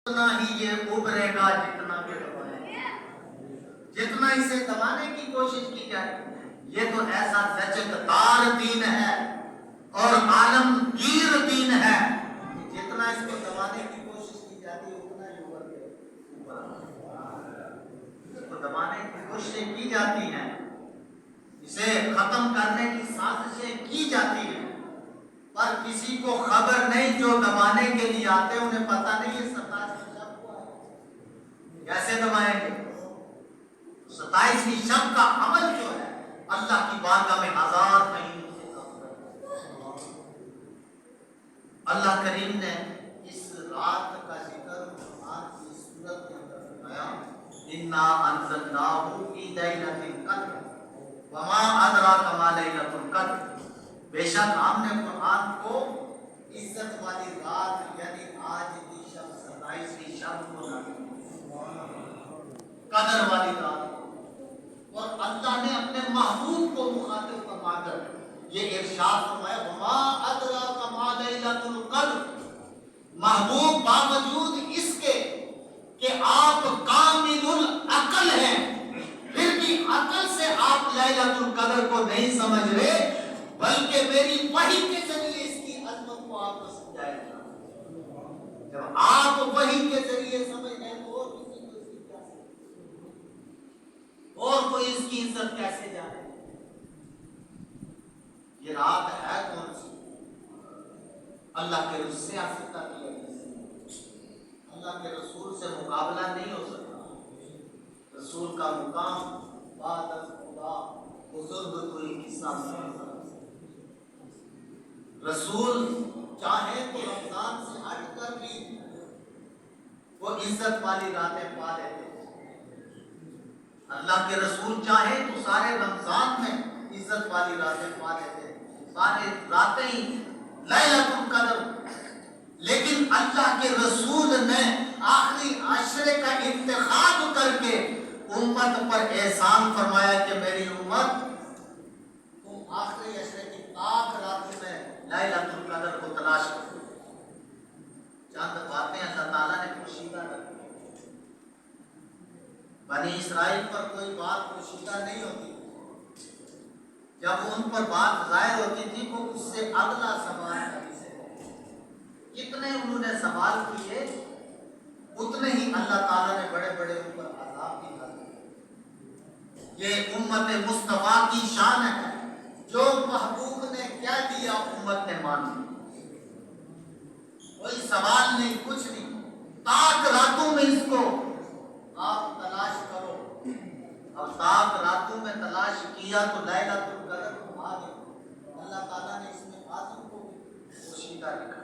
اتنا ہی یہ ابھرے گا جتنا کہ دبائیں، جتنا اسے دبانے کی کوشش کی جائے۔ یہ تو ایسا زچکدار دین ہے اور عالمگیر دین ہے کہ جتنا اس کو دبانے کی کوشش کی جاتی ہے اتنا ہی ابھر کے اس کو دبانے کی کوششیں کی جاتی ہیں، اسے ختم کرنے کی سازشیں کی جاتی ہیں، پر کسی کو خبر نہیں جو دبانے کے لیے آتے انہیں پتہ نہیں یہ 27 شب ہوا ہے، کیسے دبائیں گے؟ 27ویں شب کا عمل جو ہے اللہ کی بارگاہ میں ہزار مہینوں سے افضل۔ اللہ کریم نے اس رات کا ذکر قرآن کی سورت کے اندر فرمایا انا انزلناہ فی لیلۃ القدر وما ادراک ما لیلۃ القدر، بے شک ہم نے قرآن کو عزت والی رات یعنی آج کی شب 27ویں شب کو نازل کیا، قدر والی رات، اور اللہ نے اپنے محبوب کو مخاطب فرما کر یہ ارشاد فرمایا وما ادراک ما لیلۃ القدر، محبوب باوجود اس کے کہ آپ کامل العقل ہیں پھر بھی عقل سے آپ لیلۃ القدر کو نہیں سمجھ رہے، بلکہ میری وحی کے ذریعے اس کی عظمت کو آپ کو سمجھایا جائے۔ جب آپ وحی کے ذریعے سمجھ رہے تو اور کوئی اس کی عزت کیسے جانے؟ یہ رات ہے کون سی؟ اللہ کے رسول سے آسکتا کیا اللہ کے رسول سے مقابلہ نہیں ہو سکتا، رسول کا مقام بعد از خدا بزرگ کوئی قصہ نہیں، رسول چاہے تو رمضان سے ہٹ کر بھی وہ عزت والی راتیں پا لیتے، اللہ کے رسول چاہے تو سارے رمضان میں عزت والی راتیں پا لیتے، سارے راتیں ہی لیلۃ القدر، لیکن اللہ کے رسول نے آخری عشرے کا انتخاب کر کے امت پر احسان فرمایا کہ میری امت تم آخری عشرے کی پاک راتوں میں لیلۃ القدر کو تلاش کرو۔ چند باتیں اللہ تعالیٰ نے پوشیدہ رکھی، بنی اسرائیل پر کوئی بات پوشیدہ نہیں ہوتی، جب ان پر بات ظاہر ہوتی تھی وہ اس سے اگلا سوال نبی سے جتنے انہوں نے سوال کیے اتنے ہی اللہ تعالیٰ نے بڑے بڑے ان پر عذاب بھی ڈالے۔ یہ امت مصطفیٰ کی شان ہے، جو محبوب نے کیا دیا امت نے مان لی، کوئی سوال نہیں کچھ نہیں، تاک راتوں میں اس کو آپ تلاش کرو، اور تاک راتوں میں تلاش کیا تو لیلۃ القدر کو آ گئی۔ اللہ تعالیٰ نے اس میں آدم کو پوشیدہ لکھا،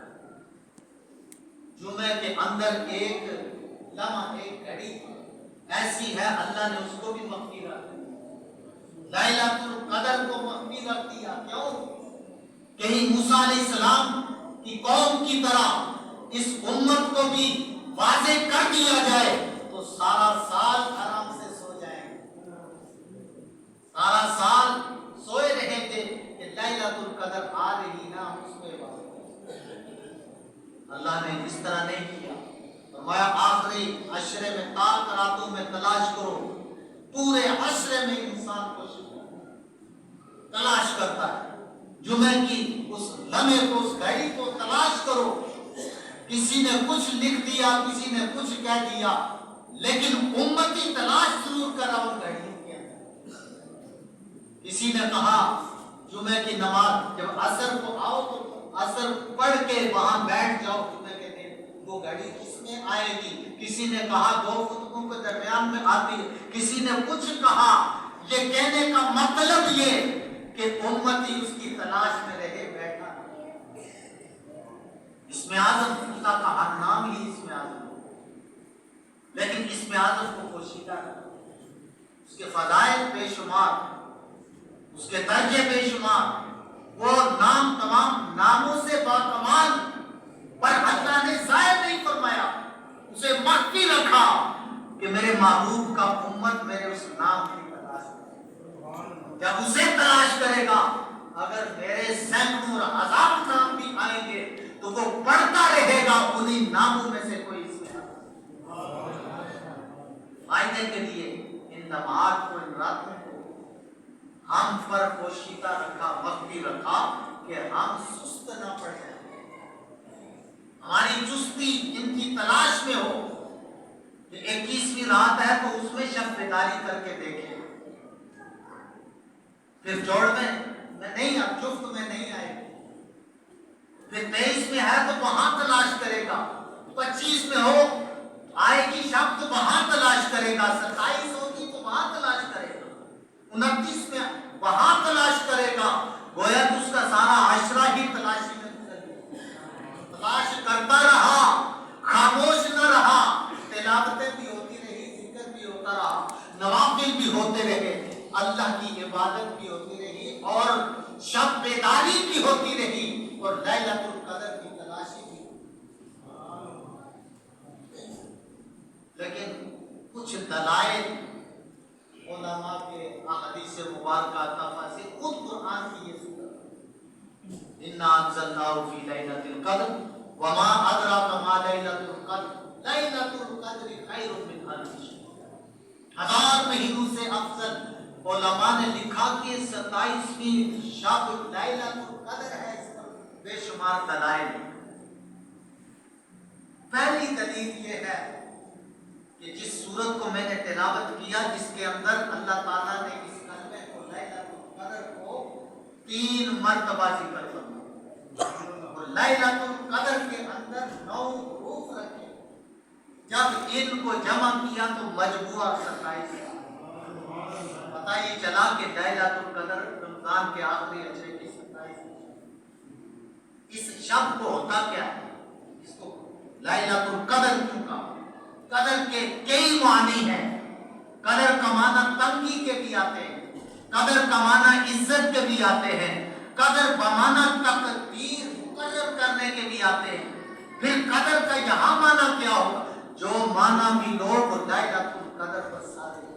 جمعے کے اندر ایک لمحہ ایک گھڑی ایسی ہے اللہ نے اس کو بھی مخفی رکھ دیا، لیلۃ القدر کو مخفی رکھ دیا۔ کیوں؟ کہیں موسیٰ علیہ السلام کی قوم کی طرح اس امت کو بھی واضح کر دیا جائے تو سارا سال آرام سے سو جائیں گے، سارا سال سوئے رہیں گے کہ لیلۃ القدر آ رہی نا ہم اس پہ بات۔ اللہ نے اس طرح نہیں کیا، فرمایا آخری عشرے میں تاک راتوں میں تلاش کرو، پورے عشرے میں انسان کو تلاش کرتا ہے، جمعے کی اس لمحے کو اس گھڑی کو تلاش کرو۔ کسی نے کچھ لکھ دیا، کسی نے کچھ کہہ دیا، لیکن امتی تلاش ضرور کرا ان گھڑیوں کے اندر۔ کسی نے کہا جمعے کی نماز جب عصر کو آؤ تو عصر پڑھ کے وہاں بیٹھ جاؤ جمعے کے دن، وہ گھڑی کس میں آئے گی؟ کسی نے کہا 2 خطبوں کے درمیان میں آتی ہے، کسی نے کچھ کہا۔ یہ کہنے کا مطلب یہ کہ امتی اس کی تلاش میں رہے بیٹھا۔ اسم اعظم اللہ کا ہر نام ہی اسم اعظم، لیکن اسم اعظم کو پوشیدہ ہے، اس کے فضائل بے شمار، اس کے درجے بے شمار، وہ نام تمام ناموں سے باکمال، پر اللہ نے ظاہر نہیں فرمایا، اسے مخفی رکھا کہ میرے محبوب کا امت میرے اس نام کی تلاش کرے، جب اسے تلاش کرے گا اگر میرے سینکڑوں اور ہزار نام بھی آئیں گے تو وہ پڑھتا رہے گا انہی ناموں میں سے کوئی اس میں۔ فائدے کے لیے ان لمحات کو، ان راتوں کو ہم پر پوشیدہ رکھا، مخفی رکھا کہ ہم سست نہ پڑ جائیں، ہماری چستی ان کی تلاش میں ہو کہ 21ویں رات ہے تو اس میں شب بیداری کر کے دیکھیں، پھر جوڑ میں نہیں، اب جفت میں نہیں آئے گی، پھر 23 میں ہے تو وہاں تلاش کرے گا، 25 میں ہو آئے گی شب تو وہاں تلاش کرے گا، 27 ہوگی تو وہاں تلاش کرے گا، 29 میں وہاں تلاش کرے گا، گویا کہ اس کا سارا عشرہ ہی تلاشی میں گزر گیا، تلاش کرتا رہا، خاموش نہ رہا، تلاوتیں بھی ہوتی رہی، ذکر بھی ہوتا رہا، نوافل بھی ہوتے رہے، اللہ کی عبادت بھی ہوتی رہی، اور شب بیداری بھی ہوتی رہی، اور لیلۃ القدر کی تلاشی بھی۔ لیکن کچھ دلائل علماء کے احادیث مبارکہ تفاسیر، خود قرآن کی یہ صورت، انا انزلناہ فی لیلۃ القدر وما ادراک ما لیلۃ القدر لیلۃ القدر خیر من الف شہر، 1000 مہینوں سے افضل۔ علماء نے لکھا کہ 27ویں شب لیلۃ القدر ہے، اس پر بے شمار دلائل۔ پہلی دلیل یہ ہے کہ جس سورت کو میں نے تلاوت کیا، جس کے اندر اللہ تعالیٰ نے اس کلمے کو لیلۃ القدر کو 3 مرتبہ ذکر فرمایا، اور لیلۃ القدر کے اندر 9 حروف رکھے، جب ان کو جمع کیا تو مجموعہ 27 ہے۔ پتہ یہ چلا کہ لیلۃ القدر رمضان کے آخری اجرے کی 27۔ اس شب کو ہوتا کیا ہے، اس کو لیلۃ القدر کیوں کہا؟ قدر کے کئی معنی ہیں، قدر کا معنی تنگی کے بھی آتے ہیں، قدر کا معنی عزت کے بھی آتے ہیں، قدر بمعنی تقدیر مقرر کرنے کے بھی آتے ہیں۔ پھر قدر کا یہاں معنی کیا ہوگا؟ جو معنی بھی لوگ لیلۃ القدر پر سارے ہیں۔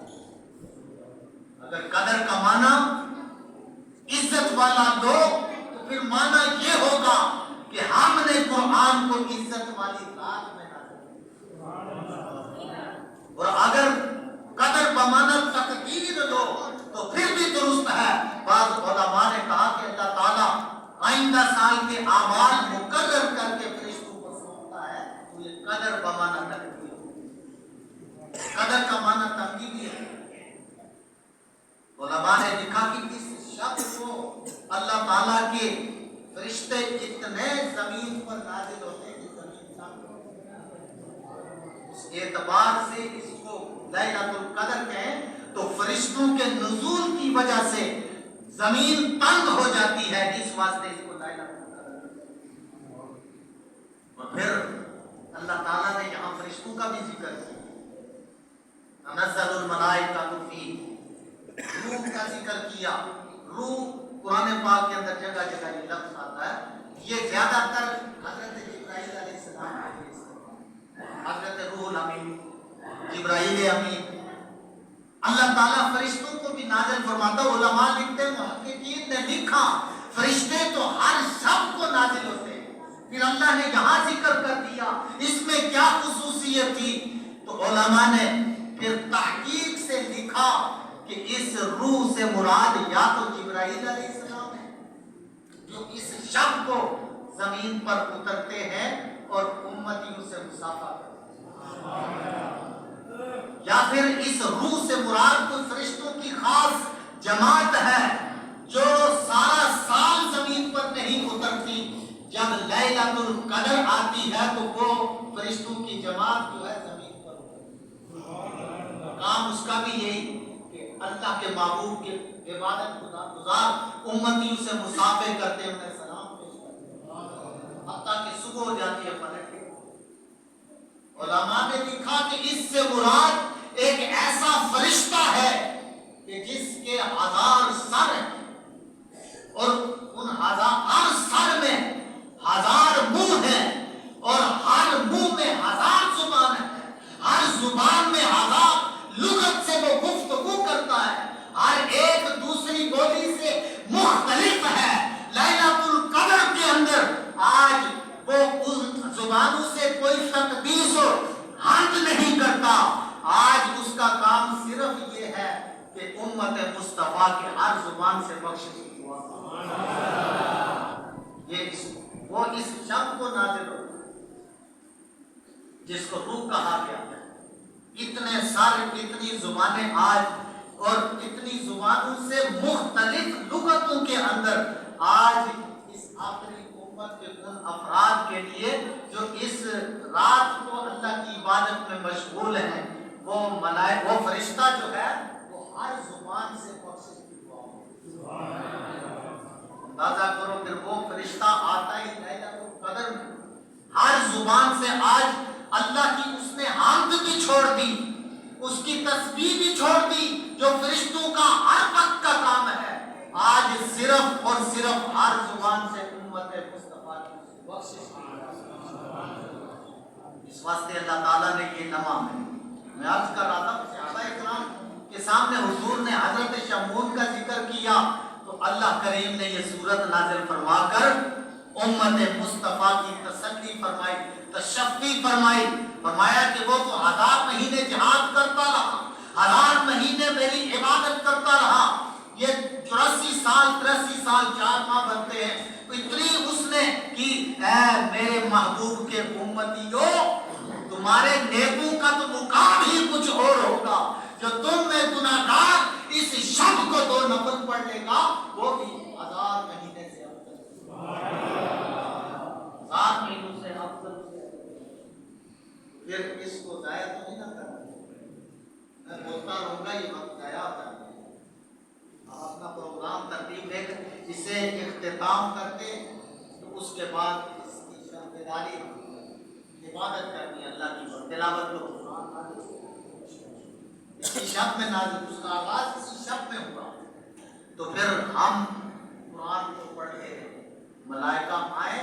اگر قدر کا معنی عزت والا دو تو پھر معنی یہ ہوگا کہ ہم نے قرآن کو عزت والی رات میں نازل کیا، اور اگر قدر بمعنی تقدیر دو تو پھر بھی درست ہے۔ بعض علماء نے کہا کہ اللہ تعالیٰ آئندہ سال کے اعمال مقرر کر کے فرشتوں کو سونپتا ہے، تو یہ قدر بمعنی تقدیر، قدر کا معنی تنگی بھی ہے۔ علماء نے لکھا کہ اس شب کو اللہ تعالیٰ کے فرشتے اتنے زمین پر نازل ہوتے ہیں کہ زمین اس اعتبار سے اس کو لیلۃ القدر کہیں تو فرشتوں کے نزول کی وجہ سے زمین تنگ ہو جاتی ہے، اس واسطے اس کو لیلۃ القدر۔ اور پھر اللہ تعالیٰ نے یہاں فرشتوں کا بھی ذکر کیا، تنزل الملائکۃ فیہ، روح کا ذکر کیا۔ روح قرآن پاک کے اندر جگہ جگہ یہ لفظ آتا ہے، یہ زیادہ تر حضرت جبرائیل علیہ السلام کے لیے، حضرت روح الامین، جبرائیل امین۔ اللہ تعالیٰ فرشتوں کو بھی نازل فرماتا۔ علماء لکھتے ہیں، محققین نے لکھا فرشتے تو ہر شب کو نازل ہوتے ہیں، پھر اللہ نے یہاں ذکر کر دیا، اس میں کیا خصوصیت تھی؟ تو علماء نے پھر تحقیق سے لکھا کہ اس روح سے مراد یا تو جبرائیل علیہ السلام ہے جو اس شب کو زمین پر اترتے ہیں اور امتیوں سے مصافحہ کرتے ہیں، یا پھر اس روح سے مراد کوئی فرشتوں کی خاص جماعت ہے جو سارا سال زمین پر نہیں اترتی، جب لیلۃ القدر آتی ہے تو وہ فرشتوں کی جماعت جو ہے زمین پر اترتی۔ کام اس کا بھی یہی کہ اللہ کے محبوب کے عبادت گزار امتیوں سے مصافحہ کرتے ہیں، انہیں سلام پیش کرتے ہیں، حتیٰ کہ صبح ہو جاتی ہے پلٹ کے۔ علماء نے لکھا کہ اس سے مراد ایک ایسا فرشتہ ہے کہ جس کے 1000 سر ہیں، اور ان 1000 سر میں 1000 منہ ہیں، اور ہر منہ میں 1000 زبان ہے، ہر زبان میں 1000 لغت سے وہ گفتگو کرتا ہے، ہر ایک دوسری بولی سے مختلف ہے۔ لیلۃ القدر کے اندر آج وہ ان زبانوں سے کوئی تقدیس و حمد نہیں کہا کہ ہر زبان سے بخشش کی دعا وہ اس شب کو نازل ہوتا ہے جس کو روح کہا گیا ہے. اتنی زبانیں آج اور اتنی زبانوں سے مختلف لغتوں کے اندر آج اس آخری امت کے ان افراد کے لیے جو اس رات کو اللہ کی عبادت میں مشغول ہیں، وہ فرشتہ جو ہے وہ ہر زبان سے بخشش کی دعا. اندازہ کرو پھر وہ فرشتہ آتا ہی لیلۃ القدر میں ہر زبان سے آج اللہ کی اس نے حمد بھی چھوڑ دی، اس کی تسبیح بھی چھوڑ دی جو فرشتوں کا ہر وقت کا کام ہے. آج صرف اور صرف ہر زبان سے امت مصطفیٰ کی بخشش کی. اس واسطے اللہ تعالیٰ نے یہ نما میں عرض کر رہا تھا صحابہ کرام کے سامنے حضور نے حضرت شمعون کا ذکر کیا تو اللہ کریم نے یہ سورت نازل فرما کر امت مصطفیٰ کی تسلی فرمائی، تشفی فرمائی. فرمایا کہ وہ تو 1000 مہینے جہاد کرتا رہا، 1000 مہینے میری عبادت کرتا رہا. یہ 84 سال 83 سال 4 ماہ بنتے ہیں. اتنی اس نے کہ اے میرے محبوب کے امتیوں، تمہارے نیکوں کا تو مقام ہی کچھ اور ہوگا. جو تم میں گناہگار اس شب کو 2 نفل پڑھ لے گا وہ بھی 1000 مہینے سے افضل، 1000 مہینوں سے افضل. پھر اس کو ضائع تو نہیں نہ کرنا. میں بولتا رہوں گا یہ وقت ضائع ہوتا ہے. آپ اپنا پروگرام ترتیب دے کر اسے اختتام کرتے تو اس کے بعد اس کی شرمداری عبادت کرنی اللہ کی تلاوت و قرآن اسی شب میں نازل، اس کا آغاز اسی شب میں ہوا. تو پھر ہم قرآن کو پڑھ کے ملائکہ آئے،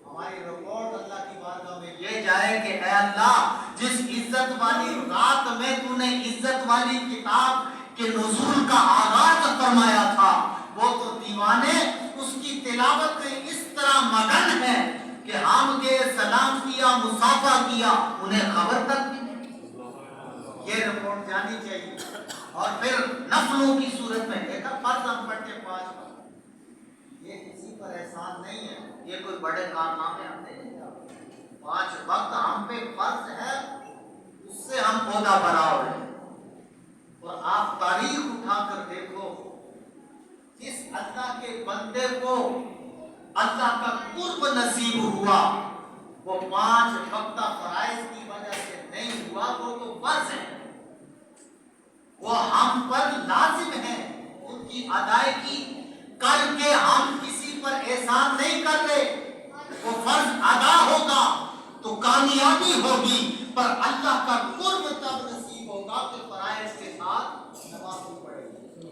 ہماری رپورٹ اللہ کی بارگاہ میں یہ جائے کہ اے اللہ جس عزت والی رات میں تو نے عزت والی کتاب کے نزول کا آغاز فرمایا تھا، وہ تو دیوانے اس کی تلاوت میں اس طرح مگن ہے کہ ہم کے سلام کیا، مصافحہ کیا، انہیں خبر تک بھی نہیں. یہ رپورٹ جانی چاہیے. اور پھر نفلوں کی صورت میں ایک فرض ہم پڑھتے 5 وقت، یہ کسی پر احسان نہیں ہے، یہ کوئی بڑے کارنامے آتے ہیں. 5 وقت ہم پہ فرض ہے، اس سے ہم عہدہ برا ہو رہے ہیں. اور آپ تاریخ اٹھا کر دیکھو، جس اللہ کے بندے کو اللہ کا قرب نصیب ہوا وہ 5 وقتہ فرائض کی وجہ سے نہیں ہوا، وہ تو فرض ہے، وہ ہم پر لازم ہے. ان کی ادائیگی کر کے ہم کسی پر احسان نہیں کر رہے. وہ فرض ادا ہوگا تو کامیابی ہوگی، پر اللہ کا قرب تب نصیب ہوگا کہ فرائض کے ساتھ نوافل پڑھے گی.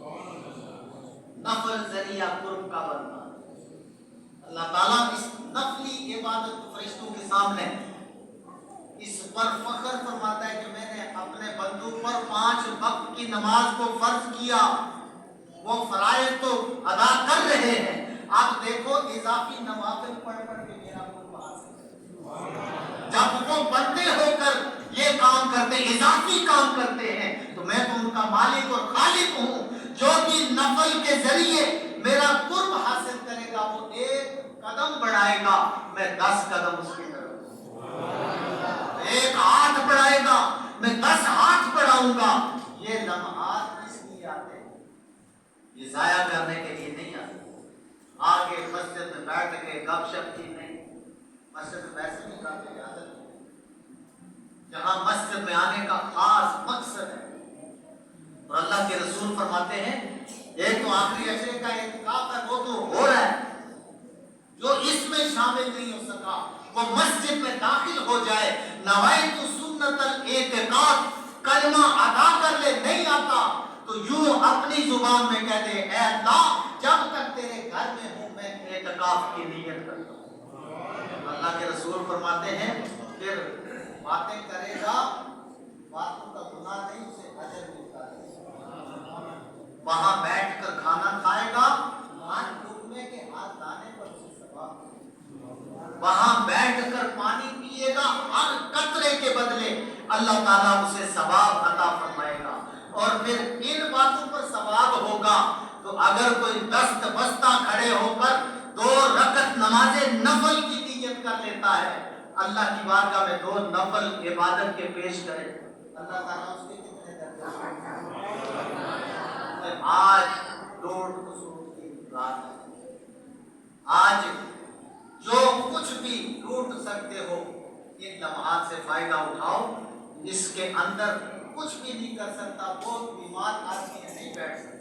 نفل ذریعہ قرب کا بننا. اللہ تعالیٰ اس نفلی عبادت فرشتوں کے سامنے اس پر فخر فرماتا ہے کہ میں نے اپنے بندوں پر 5 وقت کی نماز کو فرض کیا. وہ فرائض تو ادا کر رہے ہیں، اب دیکھو اضافی نوافل پڑھ پڑھ کے میرا قرب حاصل. جب وہ بندے ہو کر یہ کام کرتے، اضافی کام کرتے ہیں، تو میں تو ان کا مالک اور خالق ہوں. جو بھی نفل کے ذریعے میرا قرب حاصل کرے گا وہ 1 قدم بڑھائے گا، میں 10 قدم اس کی طرف. 1 ہاتھ بڑھائے گا، میں 10 ہاتھ بڑھاؤں گا. یہ لمحات کس لیے آتے ہیں؟ یہ ضائع کرنے کے لیے نہیں آتے. آگے مسجد میں بیٹھ کے گپ شپ کی نہیں، مسجد میں ویسے نہیں کرتے عادت. جہاں مسجد میں آنے کا خاص مقصد ہے. اور اللہ کے رسول فرماتے ہیں ایک تو آخری عشرے کا اعتکاف ہے، وہ تو ہو رہا ہے. جو اس میں شامل نہیں ہو سکا وہ مسجد میں داخل ہو جائے. نوائت سنت الاعتکاف کلمہ ادا کر لے، نہیں آتا تو یوں اپنی زبان میں کہہ دے اے اللہ جب تک تیرے گھر میں ہوں میں اعتکاف کی نیت کرتا ہوں. اللہ کے رسول فرماتے ہیں پھر باتیں کرے گا، باتوں کا گناہ نہیں، اسے اجر ملتا ہے. وہاں بیٹھ کر کھانا کھائے گا، ہاتھ ڈوبنے کے ہاتھ دانے پر اسے ثواب. وہاں بیٹھ کر پانی پیے گا، ہر قطرے کے بدلے اللہ تعالیٰ اسے ثواب عطا فرمائے گا. اور پھر ان باتوں پر ثواب ہوگا ہوگا تو اگر کوئی دست بستہ کھڑے ہو کر 2 رکعت نماز نفل کی نیت کر لیتا ہے، اللہ کی بارگاہ میں 2 نفل عبادت کے پیش کرے، اللہ تعالیٰ اس کے کتنے درجات؟ آج ڈوڑ قصور کی رات ہے، آج جو کچھ بھی لوٹ سکتے ہو ان لمحات سے فائدہ اٹھاؤ، اس کے اندر کچھ بھی نہیں کر سکتا، بہت بیمار آدمی ہے نہیں بیٹھ سکتا۔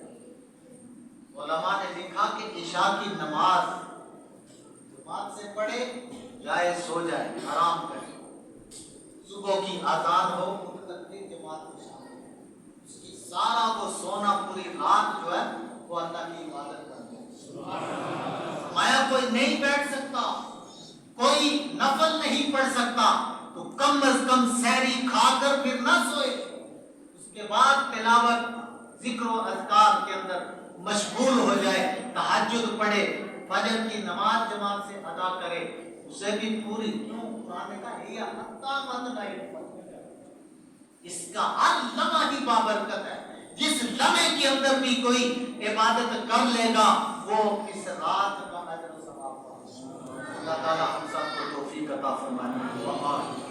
علماء نے لکھا کہ عشاء کی نماز جماعت سے پڑھے جائے سو جائے آرام کرے، صبح کی اذان ہو اٹھ کر پھر جماعت میں شامل ہو، اس کی سارا وہ سونا پوری رات جو ہے وہ اللہ کی عبادت بن جائے۔ فرمایا کوئی نہیں بیٹھ سکتا، کوئی نفل نہیں پڑھ سکتا تو کم از کم سحری کھا کر پھر نہ سوئے، اس کے بعد تلاوت ذکر و اذکار کے اندر مشغول ہو جائے، تہجد پڑھے، فجر کی نماز جماعت سے ادا کرے، اسے بھی پوری کیوں قرآن نے کہا ہی حتی مطلع، اس کا ہر لمحہ ہی بابرکت ہے، جس لمحے کے اندر بھی کوئی عبادت کر لے گا وہ اس رات کا اجر و ثواب پائے۔ اللہ تعالی ہم سب کو توفیق عطا فرمائے۔